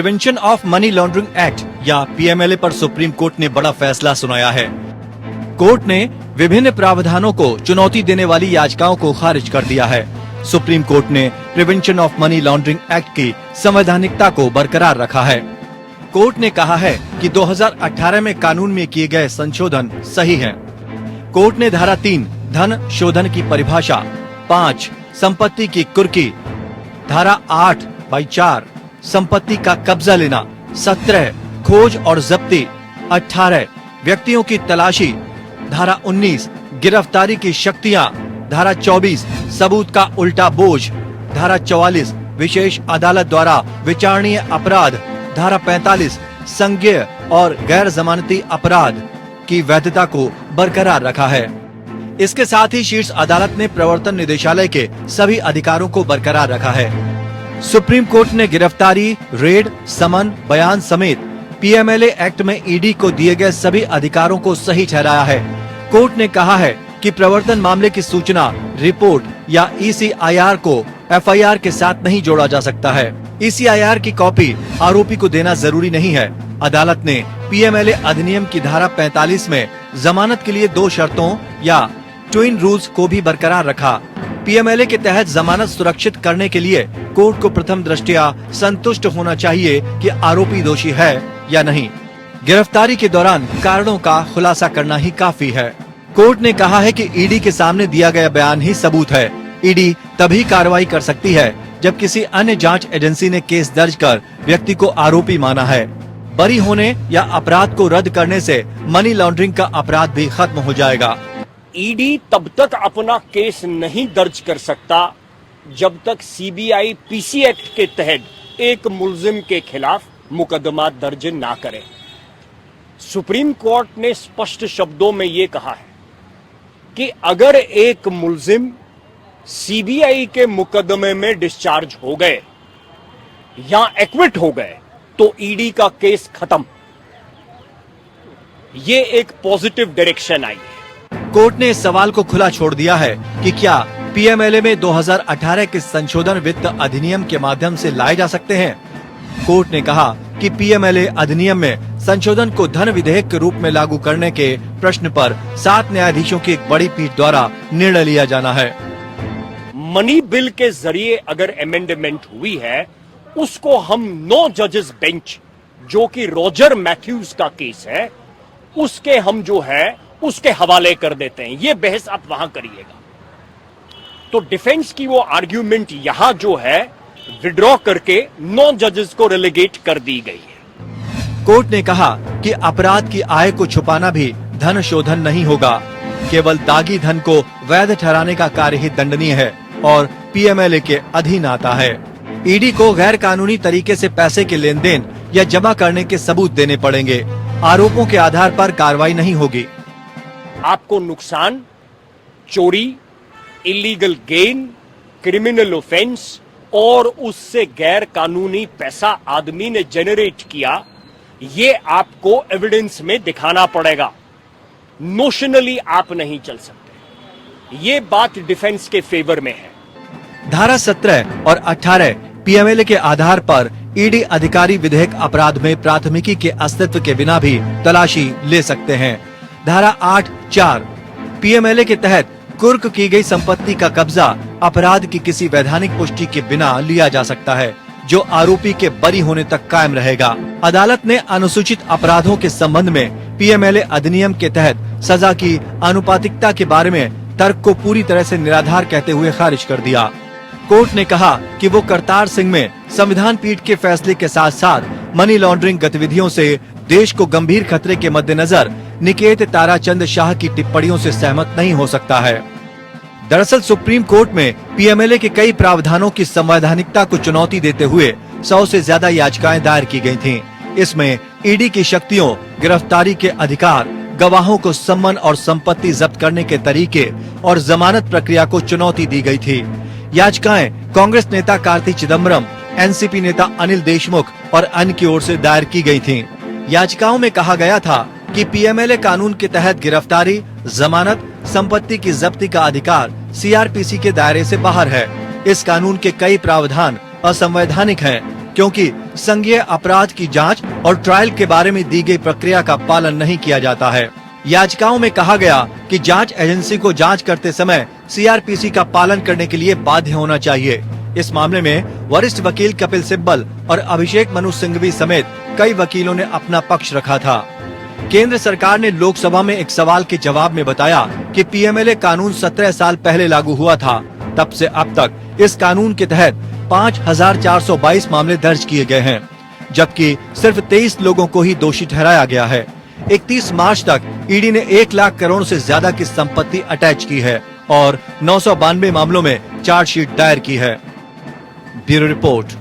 Prevention of money laundering act या PMLA पर supreme court ने बड़ा फैसला सुनाया है। कोर्ट ने विभिन्न प्रावधानों को चुनौती देने वाली याचिकाओं को खारिज कर दिया है। सुप्रीम कोर्ट ने prevention of money laundering act की संवैधानिकता को बरकरार रखा है। कोर्ट ने कहा है कि 2018 में कानून में किए गए संशोधन सही हैं। कोर्ट ने धारा 3 धन शोधन की परिभाषा, 5 संपत्ति की कुर्की, धारा 8/4 संपत्ति का कब्जा लेना, 17 खोज और जब्ती, 18 व्यक्तियों की तलाशी, धारा 19 गिरफ्तारी की शक्तियां, धारा 24 सबूत का उल्टा बोझ, धारा 44 विशेष अदालत द्वारा विचारणीय अपराध, धारा 45 संज्ञेय और गैर जमानती अपराध की वैधता को बरकरार रखा है। इसके साथ ही शीर्ष अदालत ने प्रवर्तन निदेशालय के सभी अधिकारों को बरकरार रखा है। सुप्रीम कोर्ट ने गिरफ्तारी, रेड, समन, बयान समेत पीएमएलए एक्ट में ईडी को दिए गए सभी अधिकारों को सही ठहराया है। कोर्ट ने कहा है कि प्रवर्तन मामले की सूचना, रिपोर्ट या ईसीआईआर को एफआईआर के साथ नहीं जोड़ा जा सकता है। ईसीआईआर की कॉपी आरोपी को देना जरूरी नहीं है। अदालत ने पीएमएलए अधिनियम की धारा 45 में जमानत के लिए 2 शर्तों या ट्विन रूल्स को भी बरकरार रखा। पीएमएलए के तहत जमानत सुरक्षित करने के लिए कोर्ट को प्रथम दृष्टया संतुष्ट होना चाहिए कि आरोपी दोषी है या नहीं। गिरफ्तारी के दौरान कारणों का खुलासा करना ही काफी है। कोर्ट ने कहा है कि ईडी के सामने दिया गया बयान ही सबूत है। ईडी तभी कार्रवाई कर सकती है जब किसी अन्य जांच एजेंसी ने केस दर्ज कर व्यक्ति को आरोपी माना है। बरी होने या अपराध को रद्द करने से मनी लॉन्ड्रिंग का अपराध भी खत्म हो जाएगा। ईडी तब तक अपना केस नहीं दर्ज कर सकता जब तक सीबीआई पीसी एक्ट के तहत एक मुलजिम के खिलाफ मुकदमा दर्ज ना करे। सुप्रीम कोर्ट ने स्पष्ट शब्दों में ये कहा है कि अगर एक मुलजिम सीबीआई के मुकदमे में डिस्चार्ज हो गए या एक्विट हो गए तो ईडी का केस खत्म। ये एक पॉजिटिव डायरेक्शन आई है। कोर्ट ने इस सवाल को खुला छोड़ दिया है कि क्या पीएमएलए में 2018 के संशोधन वित्त अधिनियम के माध्यम से लाए जा सकते हैं। कोर्ट ने कहा कि पीएमएलए अधिनियम में संशोधन को धन विधेयक के रूप में लागू करने के प्रश्न पर 7 न्यायाधीशों की एक बड़ी पीठ द्वारा निर्णय लिया जाना है। मनी बिल के जरिए अगर अमेंडमेंट हुई है उसको हम 9 जजेस बेंच, जो कि रॉजर मैथ्यूज का केस है, उसके हम जो है उसके हवाले कर देते हैं। ये बहस आप वहां करिएगा। तो डिफेंस की वो आर्ग्यूमेंट यहां जो है विड्रॉ करके 9 जजेस को रिलेगेट कर दी गई है। कोर्ट ने कहा कि अपराध की आय को छुपाना भी धन शोधन नहीं होगा। केवल दागी धन को वैध ठहराने का कार्य ही दंडनीय है और पीएमएलए के अधीन आता है। ईडी को गैर कानूनी तरीके से पैसे के लेन देन या जमा करने के सबूत देने पड़ेंगे। आरोपों के आधार पर कार्रवाई नहीं होगी। आपको नुकसान, चोरी, इलीगल गेन, क्रिमिनल ऑफेंस और उससे गैर कानूनी पैसा आदमी ने जनरेट किया, ये आपको एविडेंस में दिखाना पड़ेगा। नोशनली आप नहीं चल सकते। ये बात डिफेंस के फेवर में है। धारा 17 और 18 पीएमएलए के आधार पर ईडी अधिकारी विधेयक अपराध में प्राथमिकी के अस्तित्व के बिना भी तलाशी ले सकते हैं। धारा 8/4 पीएमएलए के तहत कुर्क की गई संपत्ति का कब्जा अपराध की किसी वैधानिक पुष्टि के बिना लिया जा सकता है, जो आरोपी के बरी होने तक कायम रहेगा। अदालत ने अनुसूचित अपराधों के संबंध में पीएमएलए अधिनियम के तहत सजा की आनुपातिकता के बारे में तर्क को पूरी तरह से निराधार कहते हुए खारिज कर दिया। कोर्ट ने कहा कि वो करतार सिंह में संविधान पीठ के फैसले के साथ साथ मनी लॉन्ड्रिंग गतिविधियों से देश को गंभीर खतरे के मद्देनजर निकेत ताराचंद शाह की टिप्पणियों से सहमत नहीं हो सकता है। दरअसल सुप्रीम कोर्ट में पीएमएलए के कई प्रावधानों की संवैधानिकता को चुनौती देते हुए 100 से ज्यादा याचिकाएं दायर की गई थीं। इसमें ईडी की शक्तियों, गिरफ्तारी के अधिकार, गवाहों को सम्मन और संपत्ति जब्त करने के तरीके और जमानत प्रक्रिया को चुनौती दी गई थी। याचिकाएं कांग्रेस नेता कार्ति चिदम्बरम, एनसीपी नेता अनिल देशमुख और अन्य की ओर से दायर की गई थीं। याचिकाओं में कहा गया था कि पीएमएलए कानून के तहत गिरफ्तारी, जमानत, संपत्ति की जब्ती का अधिकार सीआरपीसी के दायरे से बाहर है। इस कानून के कई प्रावधान असंवैधानिक हैं, क्योंकि संज्ञेय अपराध की जांच और ट्रायल के बारे में दी गई प्रक्रिया का पालन नहीं किया जाता है। याचिकाओं में कहा गया कि जांच एजेंसी को जांच करते समय सीआरपीसी का पालन करने के लिए बाध्य होना चाहिए। इस मामले में वरिष्ठ वकील कपिल सिब्बल और अभिषेक मनु सिंघवी समेत कई वकीलों ने अपना पक्ष रखा था। केंद्र सरकार ने लोकसभा में एक सवाल के जवाब में बताया कि पीएमएलए कानून 17 साल पहले लागू हुआ था। तब से अब तक इस कानून के तहत 5422 मामले दर्ज किए गए हैं, जबकि सिर्फ 23 लोगों को ही दोषी ठहराया गया है। 31 मार्च तक ईडी ने 1 लाख करोड़ से ज्यादा की संपत्ति अटैच की है और 992 मामलों में चार्जशीट दायर की है। Bureau report.